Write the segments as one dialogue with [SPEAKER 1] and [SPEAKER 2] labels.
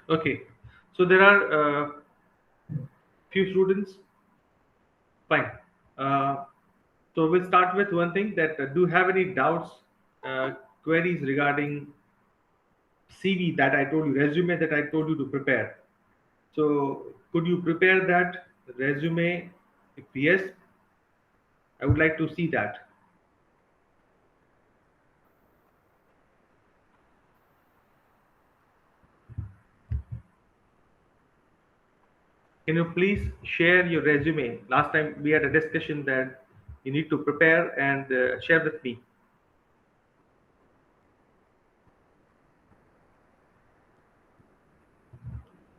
[SPEAKER 1] Okay. So there are few students. Fine. Uh, so we'll start with one thing that do you have any doubts, uh, queries regarding CV that I told you, resume that I told you to prepare. So could you prepare that resume? If yes, I would like to see that. Can you please share your resume? Last time we had a discussion that you need to prepare and share with me.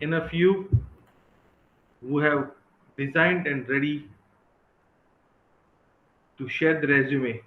[SPEAKER 1] In a few who have designed and ready to share the resume.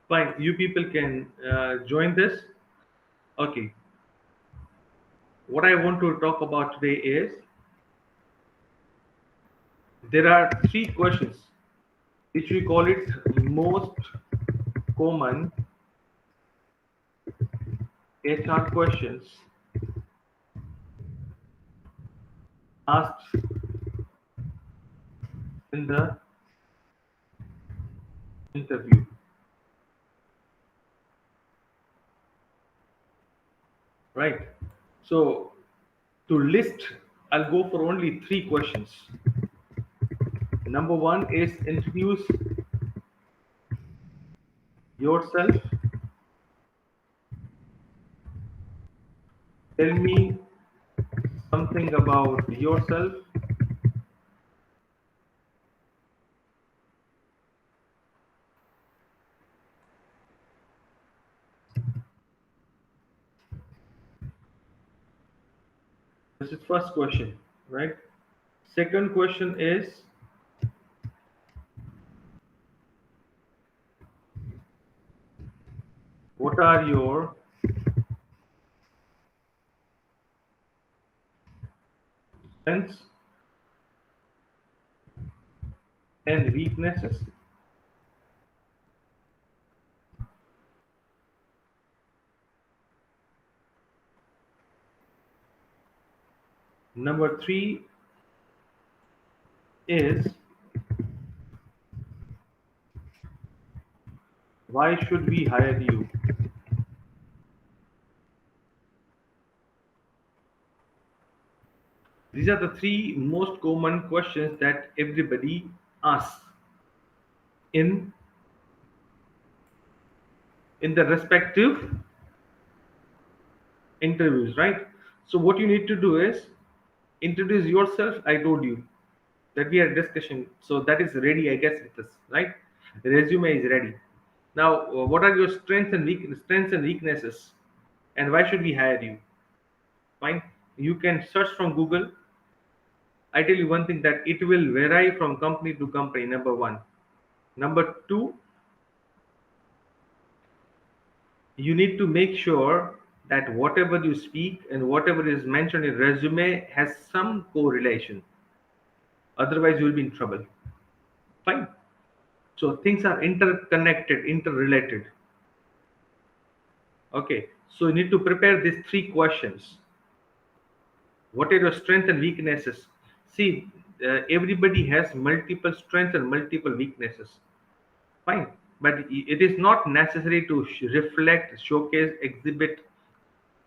[SPEAKER 1] Fine, you people can join this. Okay, what I want to talk about today is there are three questions which we call it most common HR questions asked in the interview, right? So to list, I'll go for only three questions. Number one is introduce yourself. Tell me something about yourself. This is first question, right? Second question is what are your strengths and weaknesses? Number three is why should we hire you? These are the three most common questions that everybody asks in the respective interviews, right? So what you need to do is introduce yourself. I told you that we had a discussion, so that is ready, I guess, with us, right? The resume is ready. Now, what are your strengths and weaknesses, and why should we hire you? Fine, you can search from Google. I tell you one thing that it will vary from company to company. Number one. Number two, you need to make sure that whatever you speak and whatever is mentioned in resume has some correlation. Otherwise, you will be in trouble. Fine. So things are interconnected, interrelated. Okay, so you need to prepare these three questions. What are your strengths and weaknesses? See, everybody has multiple strengths and multiple weaknesses. Fine, but it is not necessary to reflect, showcase, exhibit,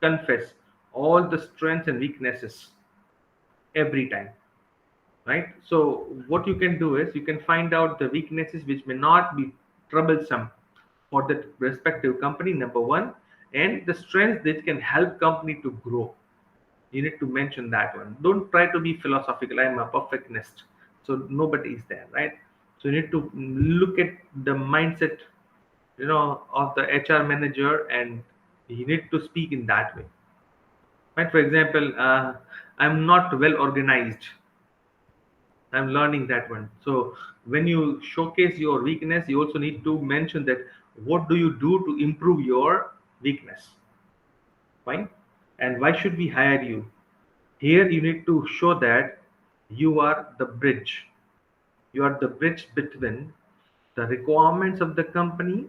[SPEAKER 1] confess all the strengths and weaknesses every time, right? So what you can do is you can find out the weaknesses which may not be troublesome for the respective company, number one, and the strengths that can help company to grow. You need to mention that one. Don't try to be philosophical, I'm a perfectionist, so nobody is there, right? So you need to look at the mindset, of the HR manager, and you need to speak in that way, right? For example, I'm not well organized. I'm learning that one. So when you showcase your weakness, you also need to mention that what do you do to improve your weakness. Fine. And why should we hire you? Here you need to show that you are the bridge. You are the bridge between the requirements of the company,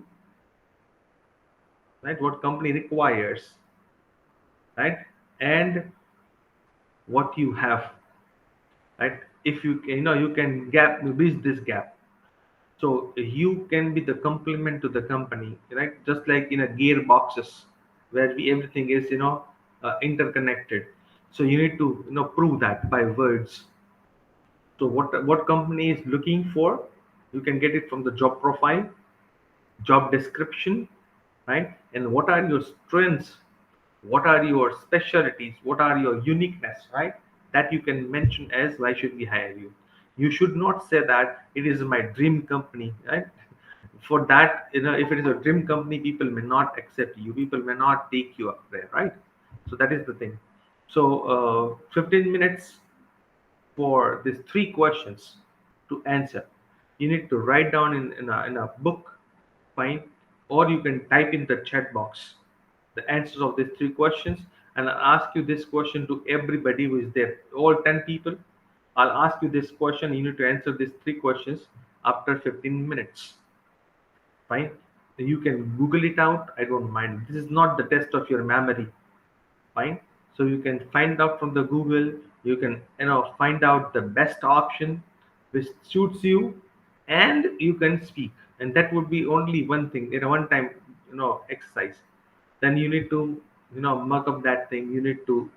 [SPEAKER 1] right? What company requires, right? And what you have, right? If you can, you can bridge this gap. So you can be the complement to the company, right? Just like in a gearboxes where everything is, interconnected. So you need to, prove that by words. So what company is looking for, you can get it from the job profile, job description, right? And what are your strengths, what are your specialties, what are your uniqueness, right? That you can mention as why should we hire you. You should not say that it is my dream company, right? For that, if it is a dream company, people may not accept you, people may not take you up there, right? So that is the thing. So 15 minutes for these three questions to answer. You need to write down in a book, fine, or you can type in the chat box the answers of these three questions, and I'll ask you this question to everybody who is there, all 10 people. I'll ask you this question. You need to answer these three questions after 15 minutes. Fine. You can Google it out. I don't mind. This is not the test of your memory. Fine. So you can find out from the Google. You can find out the best option which suits you, and you can speak. And that would be only one thing in a one time exercise. Then you need to mug up that thing. You need to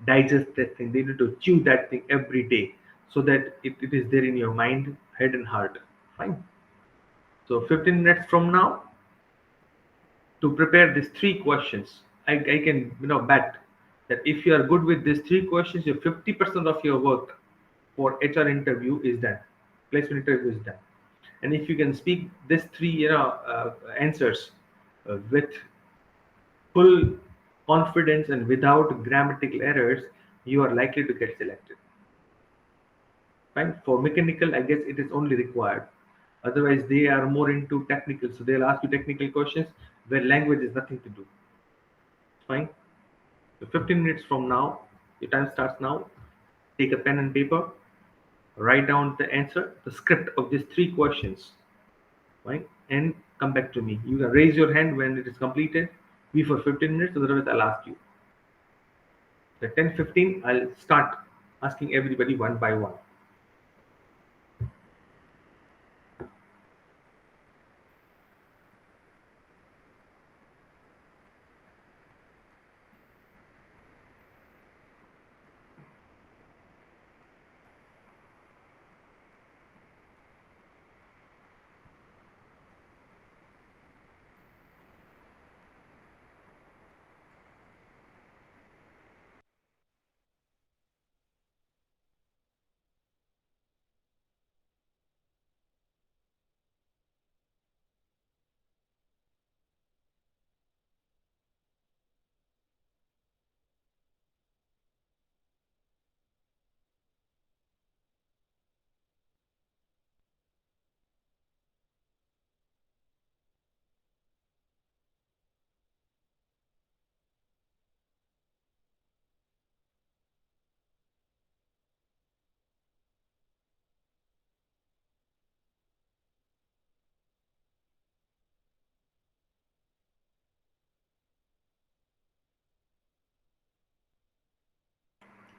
[SPEAKER 1] digest that thing. They need to chew that thing every day so that it is there in your mind, head, and heart. Fine. So 15 minutes from now, to prepare these three questions, I can bet that if you are good with these three questions, your 50% of your work for HR interview is done, placement interview is done. And if you can speak these three answers with full confidence and without grammatical errors, you are likely to get selected. Fine. For mechanical, I guess it is only required. Otherwise, they are more into technical, so they'll ask you technical questions where language is nothing to do. Fine. So 15 minutes from now, your time starts now. Take a pen and paper, write down the answer, the script of these three questions, right? And come back to me. You can raise your hand when it is completed. Be for 15 minutes, otherwise I'll ask you. The 10:15, I'll start asking everybody one by one.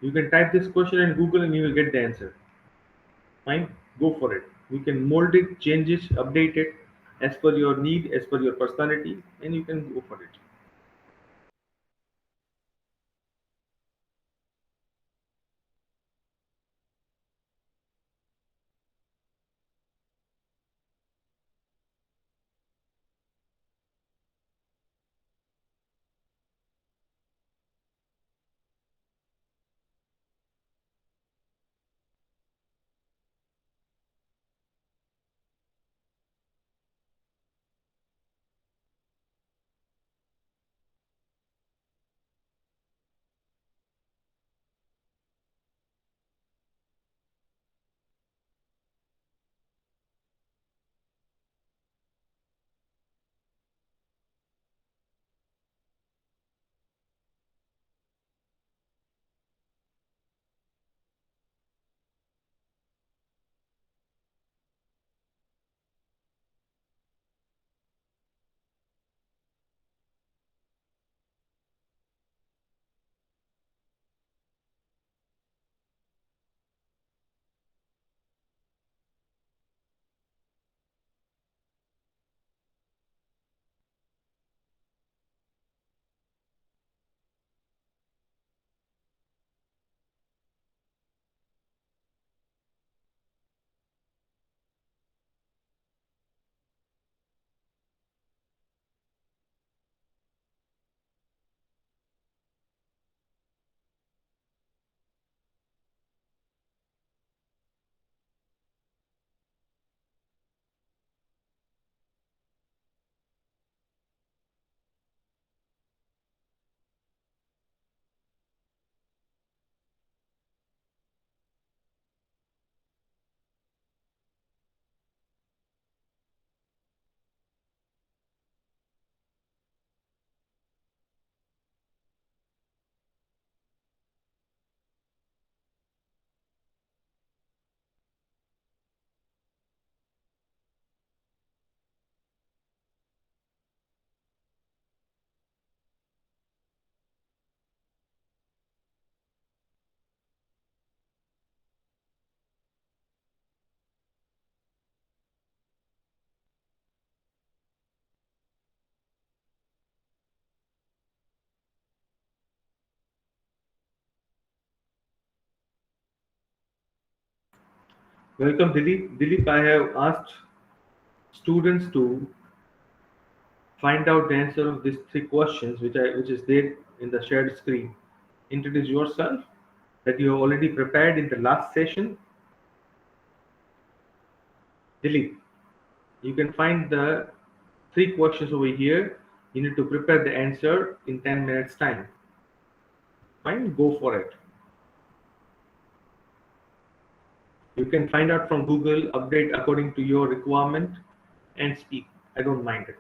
[SPEAKER 1] You can type this question in Google and you will get the answer. Fine, go for it. You can mold it, change it, update it as per your need, as per your personality, and you can go for it. Welcome, Dilip. Dilip, I have asked students to find out the answer of these three questions, which is there in the shared screen. Introduce yourself, that you have already prepared in the last session. Dilip, you can find the three questions over here. You need to prepare the answer in 10 minutes time. Fine, go for it. You can find out from Google, update according to your requirement, and speak. I don't mind it.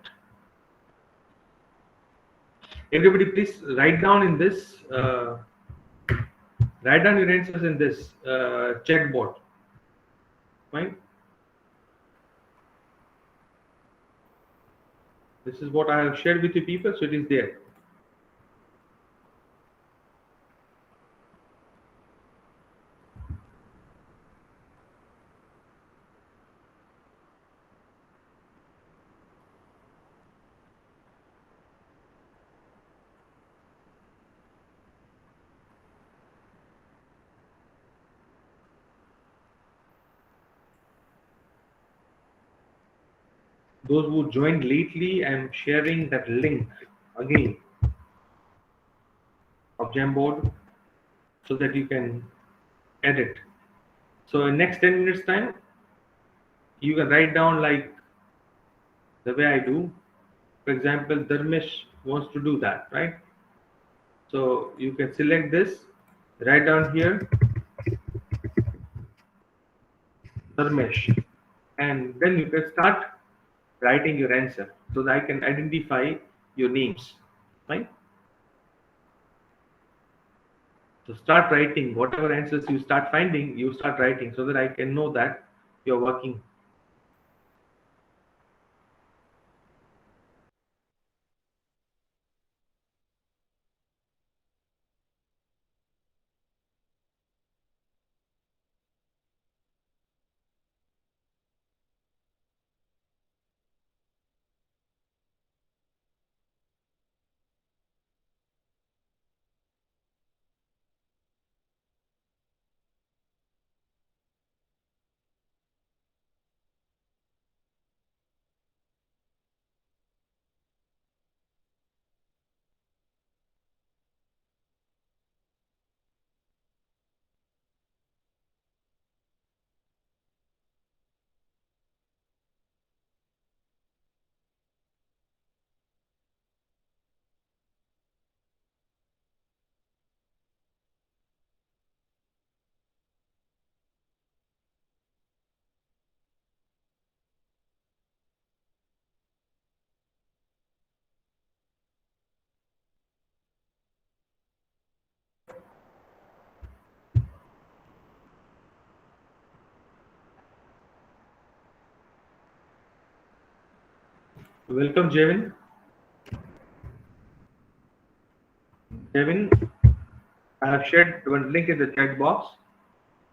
[SPEAKER 1] Everybody, please write down your answers in this chat board. Fine. This is what I have shared with you people, so it is there. Those who joined lately, I'm sharing that link again of Jamboard so that you can edit. So in next 10 minutes time, you can write down like the way I do. For example, Dharmesh wants to do that, right? So you can select this, write down here, Dharmesh, and then you can start writing your answer so that I can identify your names, right? So start writing whatever answers you start finding, you start writing so that I can know that you're working. Welcome, Jevin. Jevin, I have shared one link in the chat box.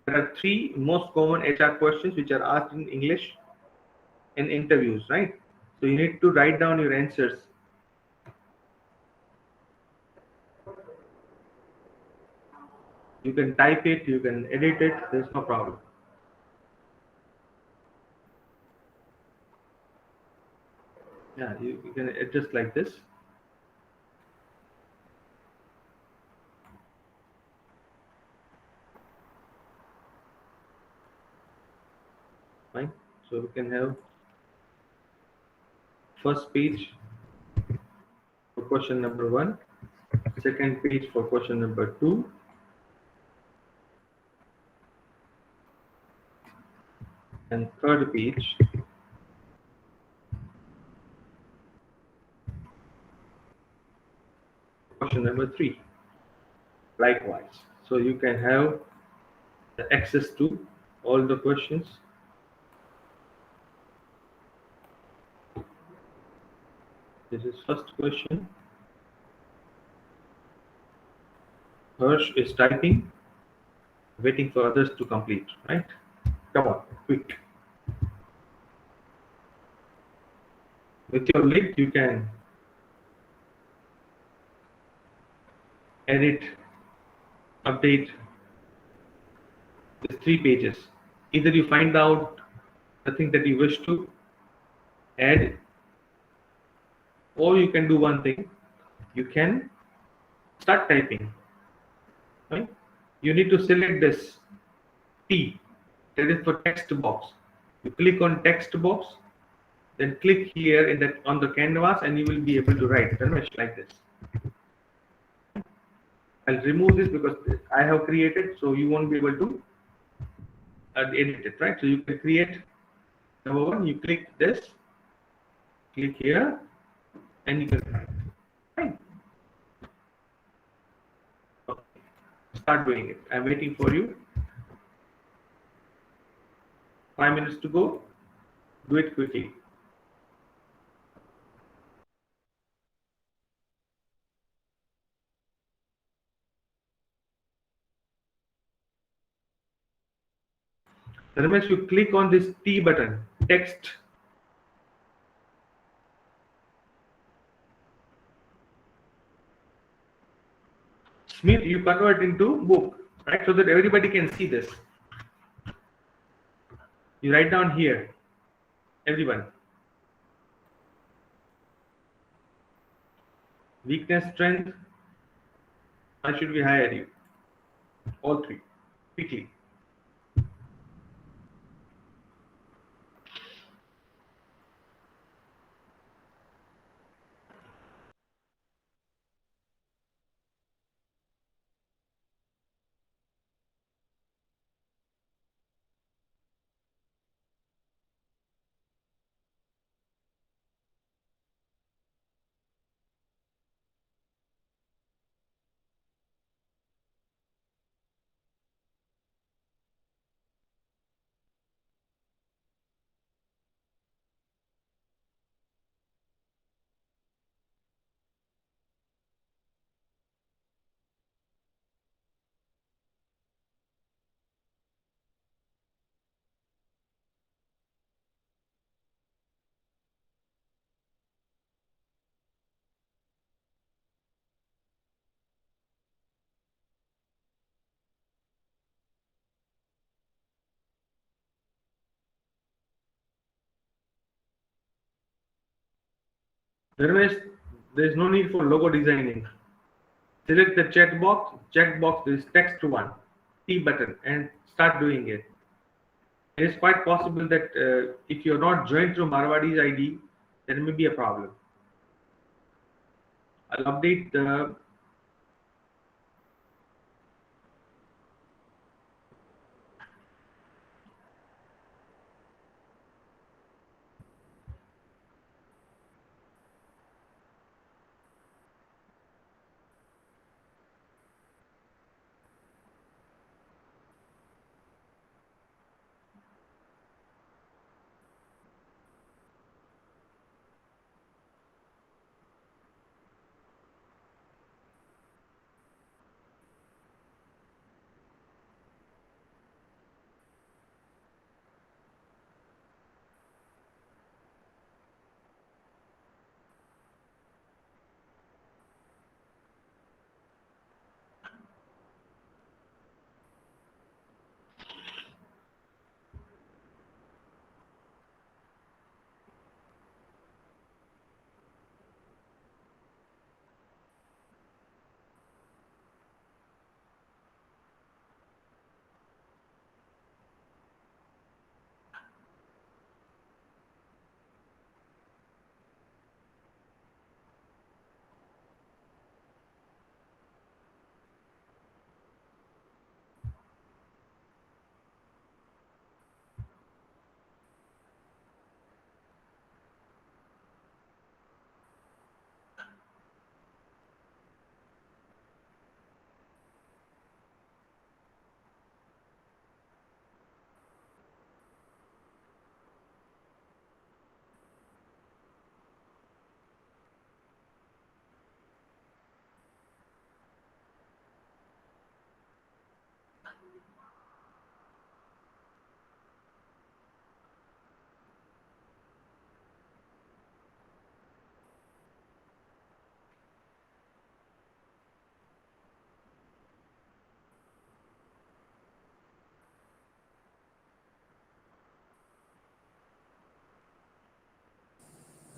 [SPEAKER 1] There are three most common HR questions which are asked in English in interviews, right? So you need to write down your answers. You can type it, you can edit it, there's no problem. Yeah, you can adjust like this. Fine. So we can have first page for question number one, second page for question number two, and third page, question number three. Likewise. So you can have the access to all the questions. This is first question. Hirsch is typing, waiting for others to complete, right? Come on, quick. With your link, you can edit, update these three pages. Either you find out the thing that you wish to add, or you can do one thing. You can start typing, right? You need to select this T, that is for text box. You click on text box, then click here in that on the canvas, and you will be able to write Ramesh like this. I'll remove this because I have created, so you won't be able to edit it, right? So you can create number one. You click this, click here, and you can write. Fine. Okay. Start doing it. I'm waiting for you. 5 minutes to go. Do it quickly. Ramesh, you click on this T button, text. Smith, you convert into book, right? So that everybody can see this. You write down here, everyone. Weakness, strength. Why should we hire you? All three, quickly. Otherwise, there is no need for logo designing. Select the checkbox, this text one, T button, and start doing it. It is quite possible that if you're not joined through Marwadi's ID, there may be a problem. I'll update the.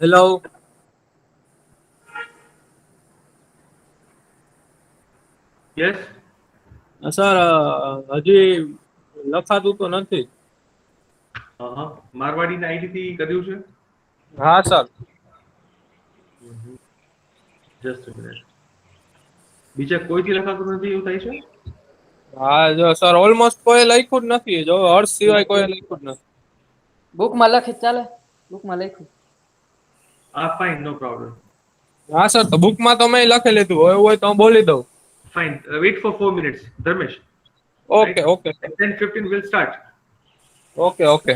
[SPEAKER 2] Hello.
[SPEAKER 1] Yes.
[SPEAKER 2] Sir હજી લખાતું તો નથી.
[SPEAKER 1] હા, મારવાડીના ID થી કર્યું છે.
[SPEAKER 2] હા sir.
[SPEAKER 1] Just minute. બીજા કોઈથી લખાતું નથી એવું થાય છે.
[SPEAKER 2] હા જો સર ઓલમોસ્ટ કોઈ લખ્યું જ નથી. જો હર્ષ સિવાય કોઈ લખ્યું જ નથી.
[SPEAKER 3] બુકમાં લખી ચાલે, બુકમાં લખ્યું.
[SPEAKER 1] Ah, fine, no problem.
[SPEAKER 2] હા સર તો બુકમાં તો મેં લખી લીધું હોય એવું હોય તો હું બોલી દઉં.
[SPEAKER 1] Fine. Wait for 4 minutes, Dharmesh. Right?
[SPEAKER 2] Okay okay sir.
[SPEAKER 1] At 10:15 we'll start.
[SPEAKER 2] Okay okay.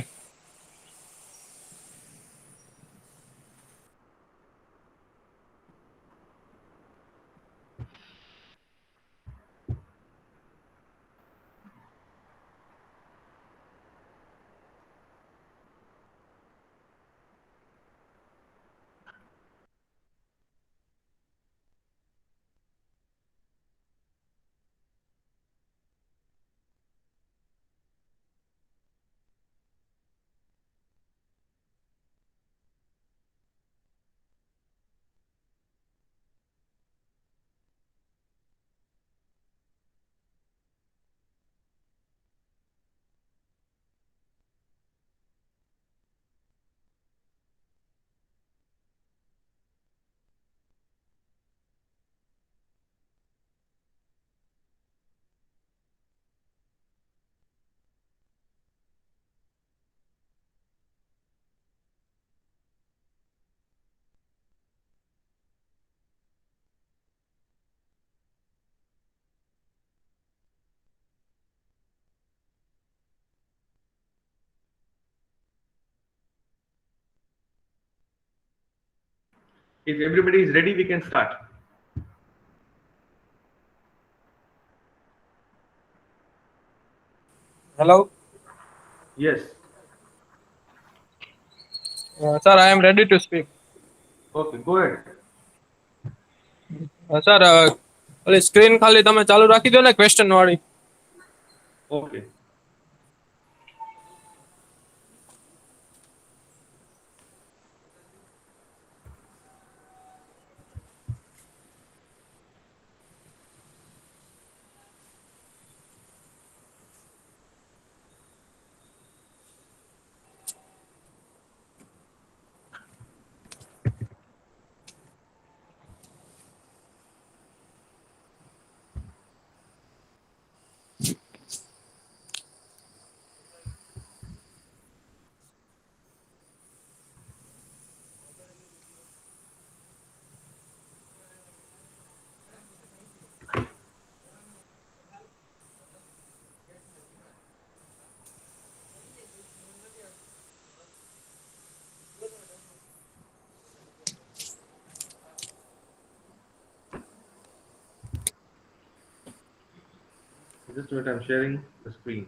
[SPEAKER 1] If everybody is ready, we can start.
[SPEAKER 2] Hello.
[SPEAKER 1] Yes.
[SPEAKER 2] Sir, I am ready to speak.
[SPEAKER 1] Okay, go ahead.
[SPEAKER 2] Sir ઓલી screen ખાલી તમે ચાલુ રાખી દો ને question વાળી.
[SPEAKER 1] Okay. Just a minute, I'm sharing the screen.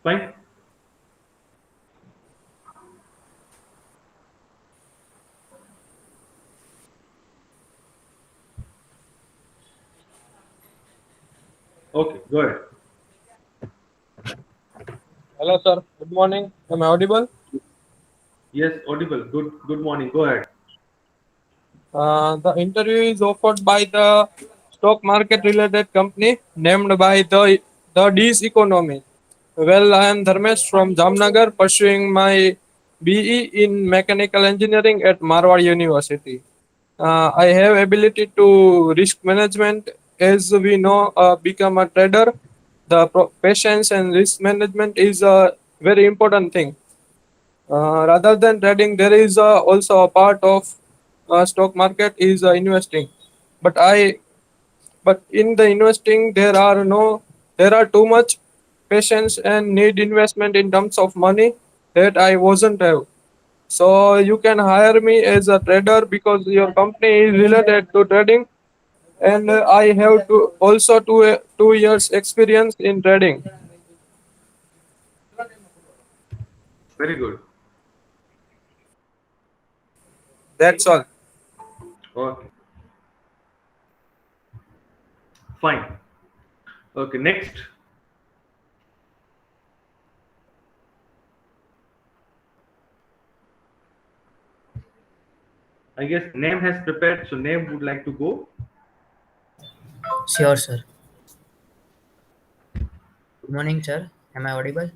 [SPEAKER 1] Fine. Okay, go ahead.
[SPEAKER 2] Hello sir, good morning. તમે audible?
[SPEAKER 1] Yes, audible. Good morning. Go ahead.
[SPEAKER 2] The interview is offered by the stock market related company named by the D's economy. Well, I am Dharmesh from Jamnagar pursuing my BE in mechanical engineering at Marwad University. I have ability to risk management. As we know, become a trader, the patience and risk management is a very important thing. Rather than trading, there is also a part of stock market is investing. But but in the investing there are too much patience and need investment in terms of money that I wasn't have. So you can hire me as a trader because your company is related to trading. and I have also 2 years experience in trading.
[SPEAKER 1] Very good.
[SPEAKER 2] That's all.
[SPEAKER 1] Okay, fine. Okay, next. I guess Name has prepared, so Name would like to go.
[SPEAKER 4] Sure, sir. Good morning, sir. Am I audible?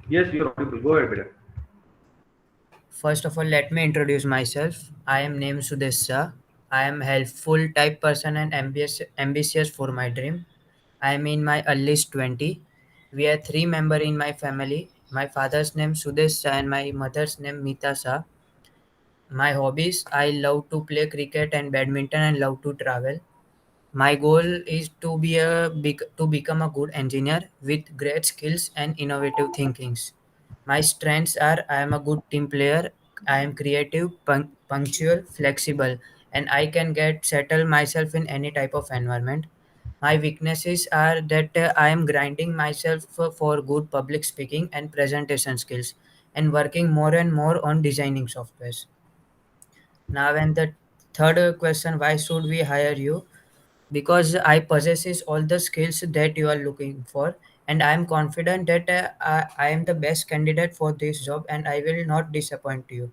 [SPEAKER 1] Yes, you're audible. Go ahead, Beta.
[SPEAKER 4] First of all, let me introduce myself. I am named Sudesha. I am helpful type person and ambitious for my dream. I am in my earliest 20. We are three members in my family. My father's name Sudesha and my mother's name Mita Shah. My hobbies, I love to play cricket and badminton and love to travel. My goal is to become a good engineer with great skills and innovative thinkings. My strengths are I am a good team player, I am creative, punctual, flexible, and I can get settle myself in any type of environment. My weaknesses are that I am grinding myself for good public speaking and presentation skills and working more and more on designing softwares. Now, and the third question, why should we hire you? Because I possesses all the skills that you are looking for, and I am confident that I am the best candidate for this job, and I will not disappoint you.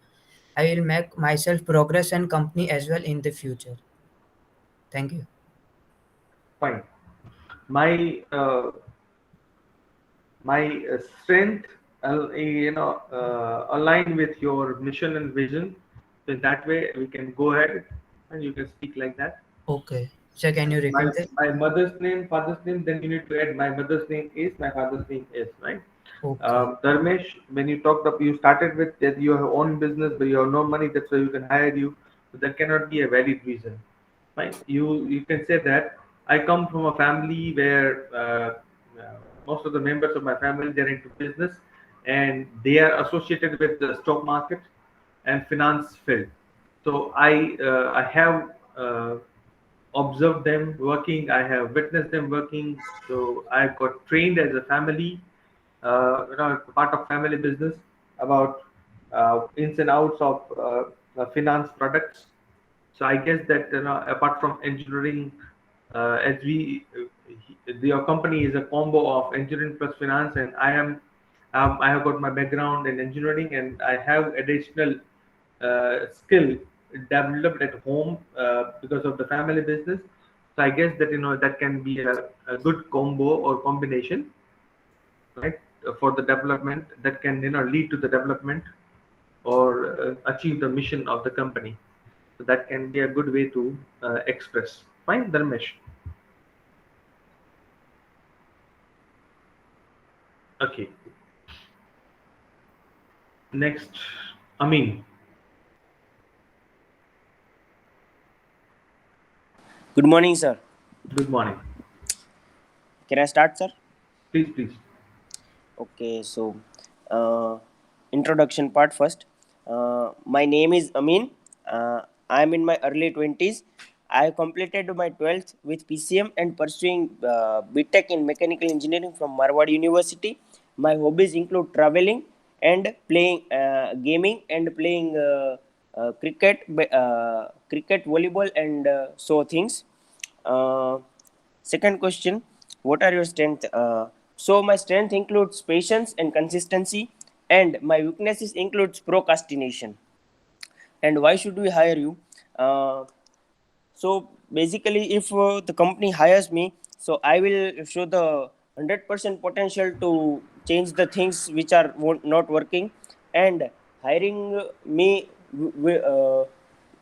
[SPEAKER 4] I will make myself progress and company as well in the future. Thank you.
[SPEAKER 1] Fine. My my strength, align with your mission and vision. So in that way, we can go ahead and you can speak like that.
[SPEAKER 4] Okay. So can you
[SPEAKER 1] My
[SPEAKER 4] repeat that?
[SPEAKER 1] my mother's name, father's name. Then you need to add my mother's name is, my father's name is, right?
[SPEAKER 4] Okay.
[SPEAKER 1] Dharmesh, when you talked up, you started with that you have own business, but you have no money. That's why you can hire you. So that cannot be a valid reason. Fine. You can say that I come from a family where most of the members of my family, they're into business, and they are associated with the stock market and finance field. So I have observed them working. I have witnessed them working. So I got trained as a family, part of family business about ins and outs of finance products. So I guess that, apart from engineering, as we your company is a combo of engineering plus finance, and I have got my background in engineering, and I have additional skill developed at home because of the family business. So I guess that, that can be a good combo or combination, right, for the development that can, lead to the development or achieve the mission of the company. So that can be a good way to express. Fine, Dharmesh. Okay. Next, Amin.
[SPEAKER 5] Good morning, sir.
[SPEAKER 1] Good morning.
[SPEAKER 5] Can I start, sir?
[SPEAKER 1] Please, please.
[SPEAKER 5] Okay, so uh, introduction part first. My name is Amin. I am in my early 20s. I have completed my 12th with PCM and pursuing BTech in mechanical engineering from Marwad University. My hobbies include traveling and playing gaming and playing cricket, volleyball, and so things. Uh, Second question, what are your strengths? So my strength includes patience and consistency, and my weaknesses includes procrastination. And why should we hire you? Uh, so basically, if the company hires me, so I will show the 100% potential to change the things which are not working, and hiring me,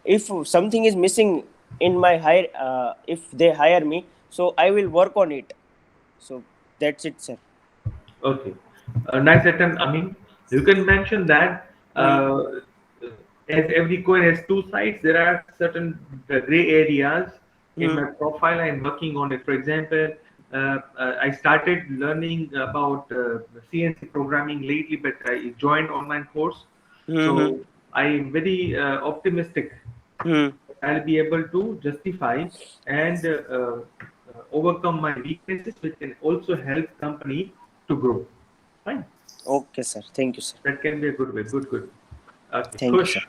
[SPEAKER 5] if something is missing in my hire, if they hire me, so I will work on it. So that's it, sir.
[SPEAKER 1] Okay. Nice attempt, Amin. You can mention that
[SPEAKER 5] Hmm.
[SPEAKER 1] as every coin has two sides, there are certain gray areas in
[SPEAKER 5] Hmm.
[SPEAKER 1] my profile I'm working on it. For example, I started learning about CNC programming lately, but I joined online course.
[SPEAKER 5] Hmm. Hmm.
[SPEAKER 1] So I'm very optimistic
[SPEAKER 5] Hmm.
[SPEAKER 1] I'll be able to justify and overcome my weaknesses, which can also help company to grow. Fine.
[SPEAKER 5] Okay, sir. Thank you, sir.
[SPEAKER 1] That can be a good way. Good, good. Okay.
[SPEAKER 5] Thank you, sir.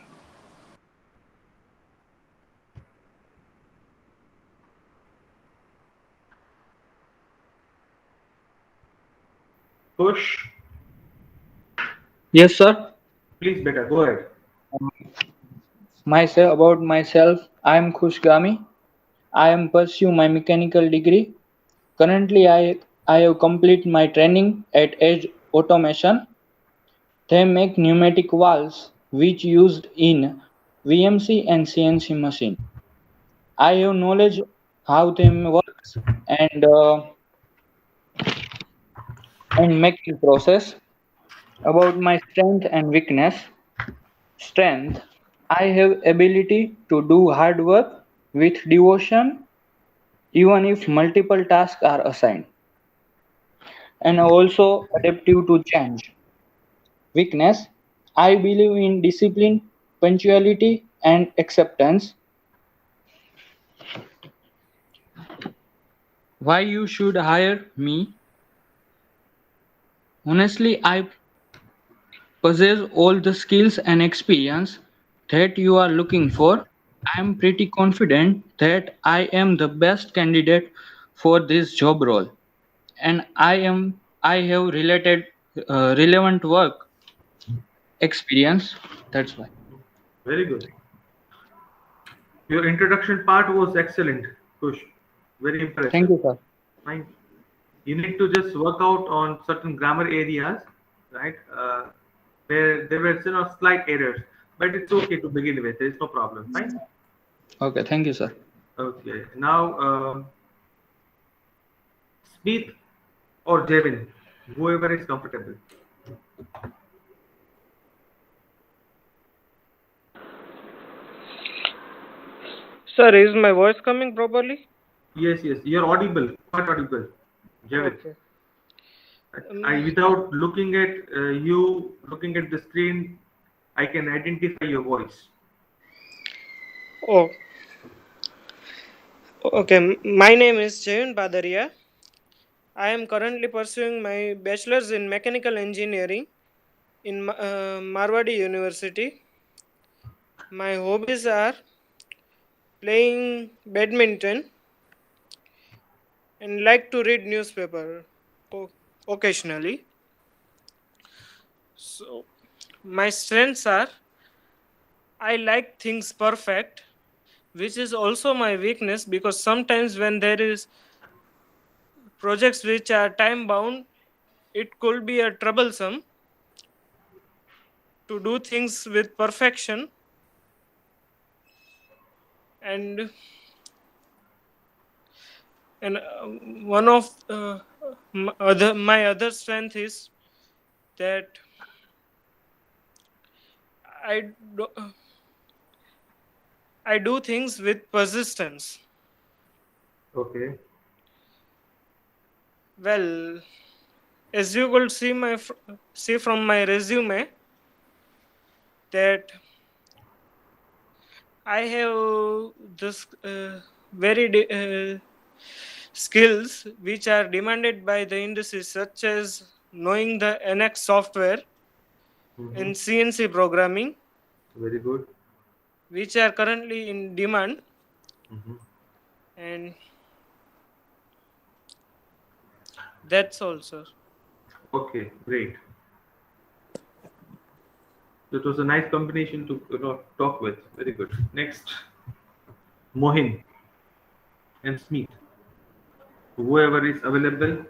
[SPEAKER 1] Push. Push.
[SPEAKER 6] Yes, sir.
[SPEAKER 1] Please, better. Go ahead.
[SPEAKER 6] Myself about myself, I am Khushgami. I am pursue my mechanical degree. Currently, I have completed my training at Edge Automation. They make pneumatic valves which used in VMC and CNC machine. I have knowledge how they works and making process. About my strength and weakness. Strength. I have ability to do hard work with devotion even if multiple tasks are assigned, and also adaptive to change. Weakness. I believe in discipline, punctuality, and acceptance. Why you should hire me? Honestly, I possess all the skills and experience that you are looking for. I am pretty confident that I am the best candidate for this job role, and I have relevant work experience. That's why.
[SPEAKER 1] Very good. Your introduction part was excellent, Push. Very
[SPEAKER 6] Thank
[SPEAKER 1] impressive.
[SPEAKER 6] you, sir.
[SPEAKER 1] Fine. You need to just work out on certain grammar areas, right? Where there were slight errors, but it's okay to begin with. There's no problem. Fine.
[SPEAKER 6] Okay, thank you, sir.
[SPEAKER 1] Okay. Now, Smith or Jevin, whoever is comfortable.
[SPEAKER 2] Sir, is my voice coming properly?
[SPEAKER 1] Yes, yes. You're audible. Quite audible. Jevin.
[SPEAKER 2] Okay.
[SPEAKER 1] Without looking at looking at the screen, I can identify your voice.
[SPEAKER 2] Oh, okay. My name is Jayun Badaria. I am currently pursuing my bachelor's in mechanical engineering in Marwadi University. My hobbies are playing badminton and like to read newspaper occasionally. So my strengths are I like things perfect, which is also my weakness because sometimes when there is projects which are time bound, it could be a troublesome to do things with perfection. And one of my other strength is that I do, I do things with persistence.
[SPEAKER 1] Okay.
[SPEAKER 2] Well, as you could see see from my resume that I have this skills which are demanded by the industry, such as knowing the NX software
[SPEAKER 1] Mm-hmm.
[SPEAKER 2] and CNC programming,
[SPEAKER 1] Very good.
[SPEAKER 2] which are currently in demand.
[SPEAKER 1] Mm-hmm.
[SPEAKER 2] And that's all, sir.
[SPEAKER 1] Okay, great. It was a nice combination to talk with. Very good. Next, Mohin and Smith. Whoever is available,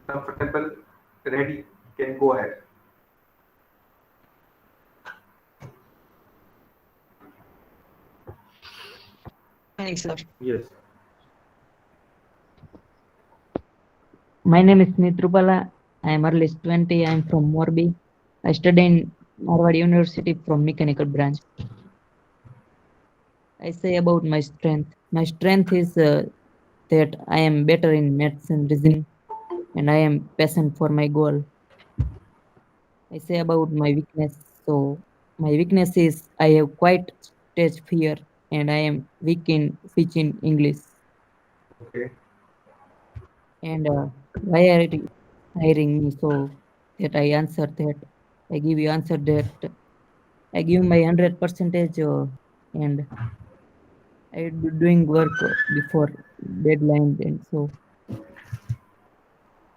[SPEAKER 1] comfortable, ready, can go ahead.
[SPEAKER 3] Thanks, sir.
[SPEAKER 1] Yes.
[SPEAKER 3] My name is Nitrupala. I am early 20. I am from Morbi. I study in Harvard University from mechanical branch. I say about my strength. My strength is that I am better in maths and reasoning, and I am passionate for my goal. I say about my weakness. So my weakness is I have quite stage fear. and I am weak in speech in English.
[SPEAKER 1] Okay.
[SPEAKER 3] And why are you hiring me? So that I answer that, I give you answer that I give my 100 percentage, and I do doing work before deadline. And so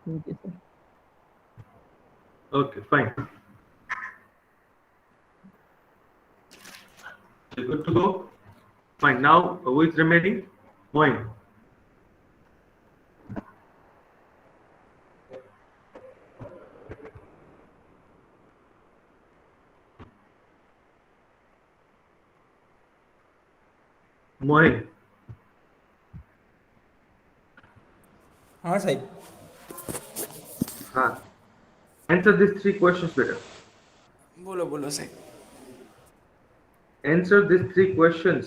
[SPEAKER 3] thank you, sir.
[SPEAKER 1] Okay, fine. So good to go. Fine. Now, who is remaining? Moin. Moin.
[SPEAKER 7] હા સાહેબ.
[SPEAKER 1] Ah. Answer these three questions better.
[SPEAKER 7] બોલો બોલો સાહેબ.
[SPEAKER 1] Answer these three questions.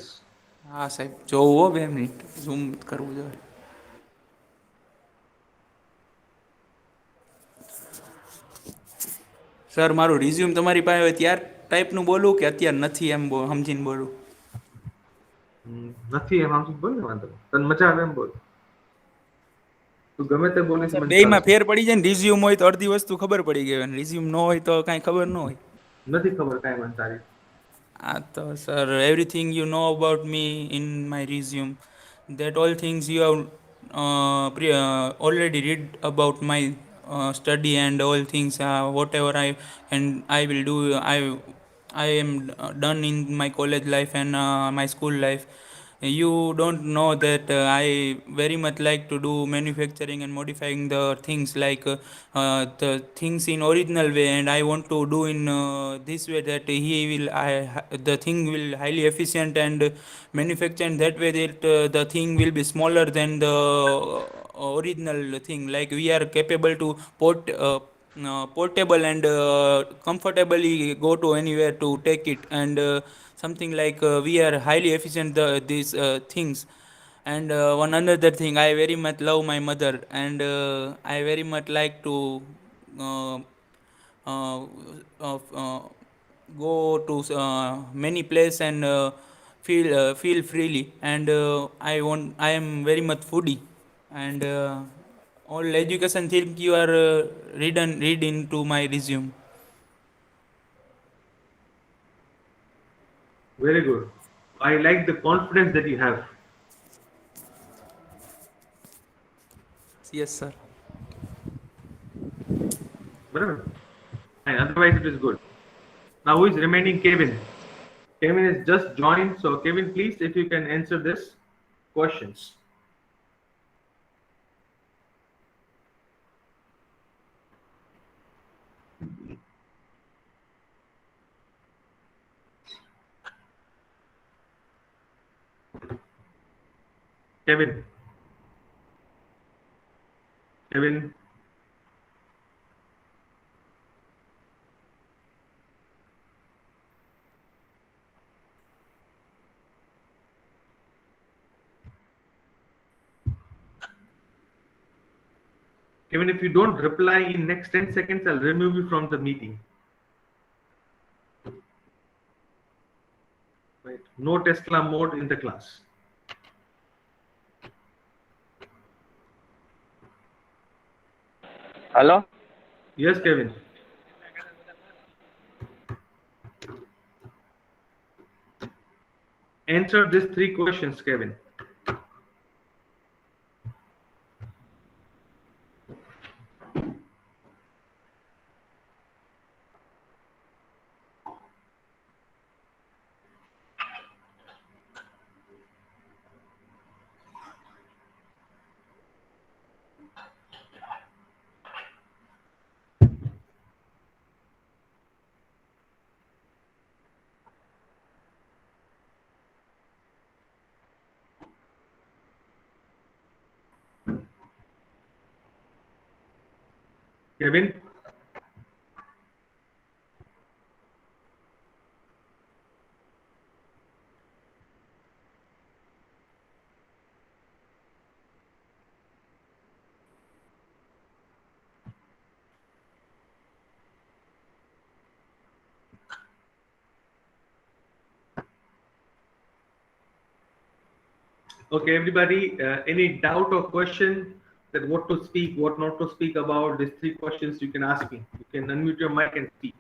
[SPEAKER 7] હા સાહેબ જોવું હો 2 minute zoom કરવું જોઈએ. સર મારું રિઝ્યુમ તમારી પાસે હોય ત્યાર ટાઈપનું બોલું કે અત્યારે નથી એમ સમજીને બોલું.
[SPEAKER 1] નથી એમ આમ બોલ ને વાંધો નહીં. તને મજા આવે એમ બોલ. તું ગમે તે
[SPEAKER 7] હા
[SPEAKER 1] બોલીશ
[SPEAKER 7] સર
[SPEAKER 1] મને
[SPEAKER 7] બેયમાં
[SPEAKER 1] ચાલશે.
[SPEAKER 7] ફેર પડી જાય ને રિઝ્યુમ હોય તો અડધી વસ્તુ ખબર પડી ગઈ અને રિઝ્યુમ ન હોય તો કાંઈ ખબર ન હોય.
[SPEAKER 1] નથી ખબર કાંઈ મને તારી.
[SPEAKER 7] Sir, everything you know about me in my resume, that all things you have already read about my study and all things, whatever I will do, I am done in my college life and my school life. You don't know that I very much like to do manufacturing and modifying the things like the things in original way, and I want to do in this way that the thing will highly efficient and manufacture in that way that the thing will be smaller than the original thing, like we are capable to portable and comfortably go to anywhere to take it, and something like we are highly efficient these things. And one another thing, I very much love my mother, and I very much like to uh, uh, uh, go to many places and feel freely, and I am very much foodie, and all education thing you are read into my resume.
[SPEAKER 1] Very good. I like the confidence that you have.
[SPEAKER 7] Yes sir.
[SPEAKER 1] Whatever. And otherwise, it is good. Now, who is remaining? Kevin. Kevin has just joined. So, Kevin, please, if you can answer this questions. Kevin. Kevin. Kevin, if you don't reply in next 10 seconds, I'll remove you from the meeting. Right. No Tesla mode in the class.
[SPEAKER 6] Hello?
[SPEAKER 1] Yes, Kevin. Answer these three questions, Kevin. Kevin. Okay, everybody, any doubt or question that what to speak, what not to speak about? These three questions you can ask me. You can unmute your mic and speak.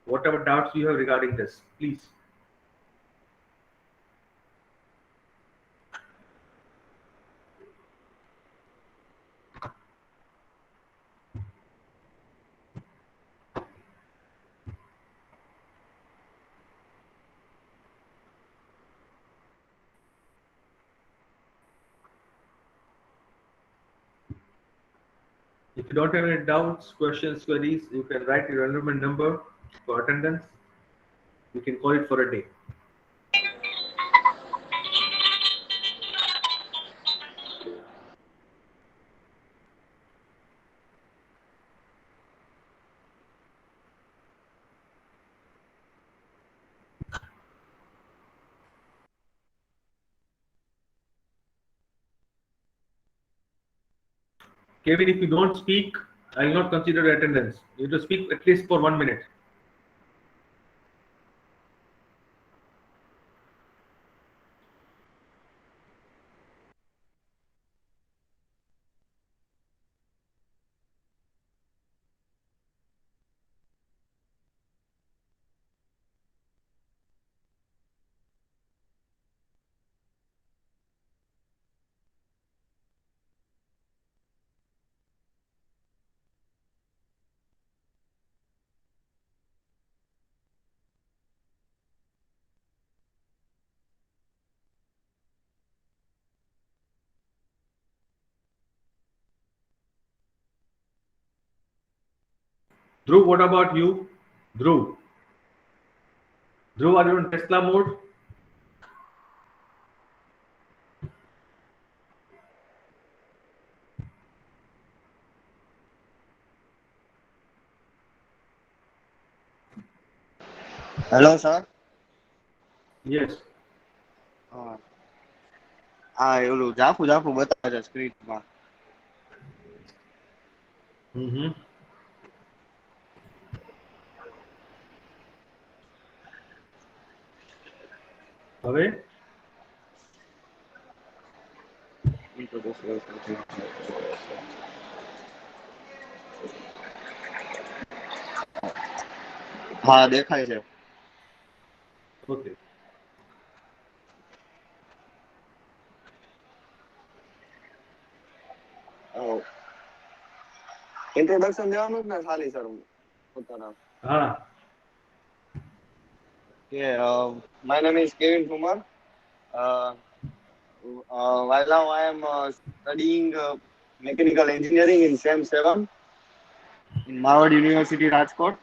[SPEAKER 1] Whatever doubts you have regarding this, please. If you don't have any doubts, questions, queries, you can write your enrollment number for attendance. We can call it for a day. Kevin, if you don't speak, I will not consider attendance. You have to speak at least for 1 minute. Dhruv, what about you? Dhruv. Dhruv, are you in Tesla mode?
[SPEAKER 8] Hello, sir.
[SPEAKER 1] Yes.
[SPEAKER 8] હા ઓલું જાફું જાફું બતાવે છે સ્ક્રીનમાં.
[SPEAKER 1] Mm-hmm. હવે
[SPEAKER 8] હા દેખાય છે.
[SPEAKER 1] okay.
[SPEAKER 8] Introduction દેવાનું જ ને ખાલી સર પોતાના.
[SPEAKER 1] Ah,
[SPEAKER 8] કે my name is Kevin Kumar. While now I am studying mechanical engineering in SEM 7 in Marward University, Rajkot.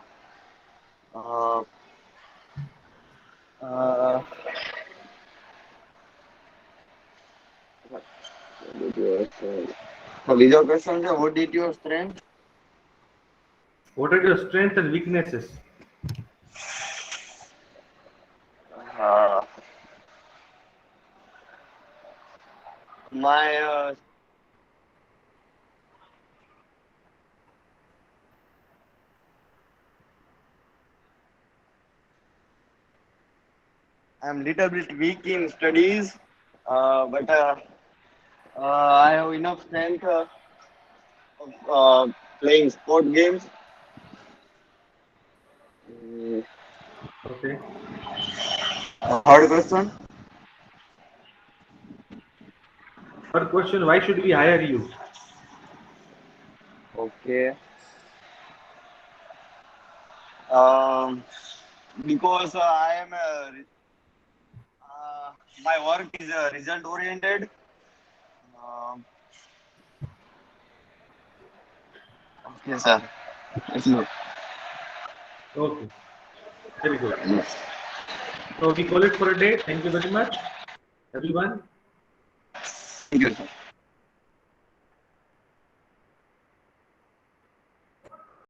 [SPEAKER 8] So બીજો ક્વેશ્ચન છે what did your strength?
[SPEAKER 1] what are your strengths and weaknesses?
[SPEAKER 8] My I'm little bit weak in studies, but I have enough strength of playing sport games.
[SPEAKER 1] Okay.
[SPEAKER 8] Third question.
[SPEAKER 1] Third question, why should we hire you?
[SPEAKER 8] Okay. Because I am my work is result oriented. Okay, sir. It's good.
[SPEAKER 1] Okay. Very good. So we call it for a day. Thank you very much, everyone.
[SPEAKER 8] Thank you, sir.